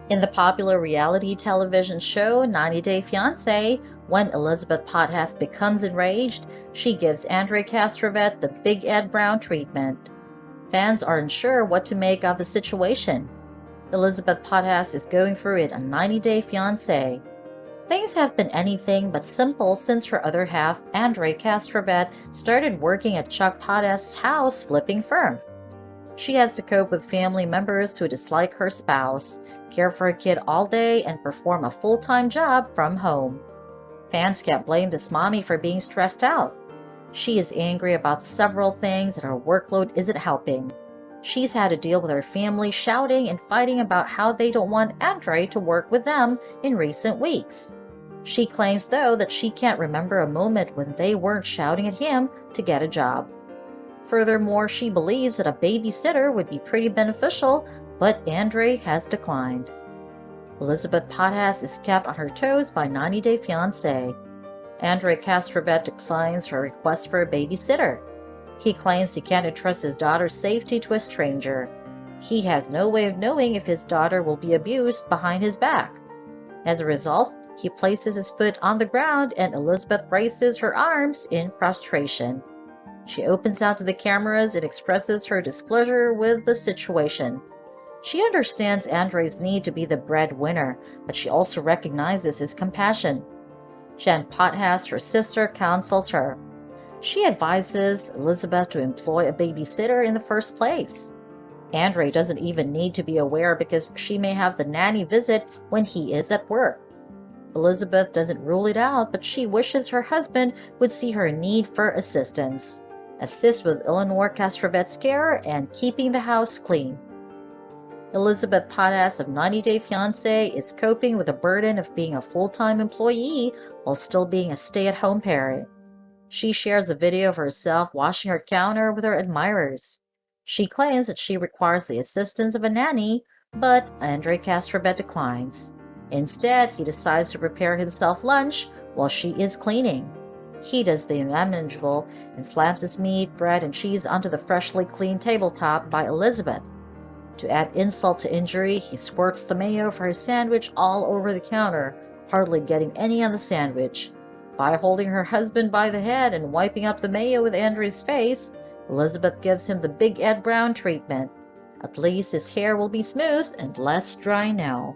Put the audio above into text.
In the popular reality television show 90 Day Fiance, when Elizabeth Potthast becomes enraged, she gives Andrei Castravet the Big Ed Brown treatment. Fans are unsure what to make of the situation. Elizabeth Potthast is going through it on 90 Day Fiance. Things have been anything but simple since her other half, Andrei Castravet, started working at Chuck Potthast's house flipping firm. She has to cope with family members who dislike her spouse, care for a kid all day, and perform a full-time job from home. Fans can't blame this mommy for being stressed out. She is angry about several things and her workload isn't helping. She's had to deal with her family shouting and fighting about how they don't want Andrei to work with them in recent weeks. She claims, though, that she can't remember a moment when they weren't shouting at him to get a job. Furthermore, she believes that a babysitter would be pretty beneficial, but Andrei has declined. Elizabeth Potthast is kept on her toes by 90 Day Fiancé. Andrei Castravet declines her request for a babysitter. He claims he can't entrust his daughter's safety to a stranger. He has no way of knowing if his daughter will be abused behind his back. As a result, he places his foot on the ground and Elizabeth raises her arms in frustration. She opens out to the cameras and expresses her displeasure with the situation. She understands Andrei's need to be the breadwinner, but she also recognizes his compassion. Jen Potthast, her sister, counsels her. She advises Elizabeth to employ a babysitter in the first place. Andrei doesn't even need to be aware because she may have the nanny visit when he is at work. Elizabeth doesn't rule it out, but she wishes her husband would see her need for assistance. Assist with Eleanor Castravet's care and keeping the house clean. Elizabeth Potthast of 90 Day Fiancé is coping with the burden of being a full-time employee while still being a stay-at-home parent. She shares a video of herself washing her counter with her admirers. She claims that she requires the assistance of a nanny, but Andrei Castravet declines. Instead, he decides to prepare himself lunch while she is cleaning. He does the unmanageable and slams his meat, bread, and cheese onto the freshly cleaned tabletop by Elizabeth. To add insult to injury, he squirts the mayo for his sandwich all over the counter, hardly getting any on the sandwich. By holding her husband by the head and wiping up the mayo with Andrei's face, Elizabeth gives him the Big Ed Brown treatment. At least his hair will be smooth and less dry now.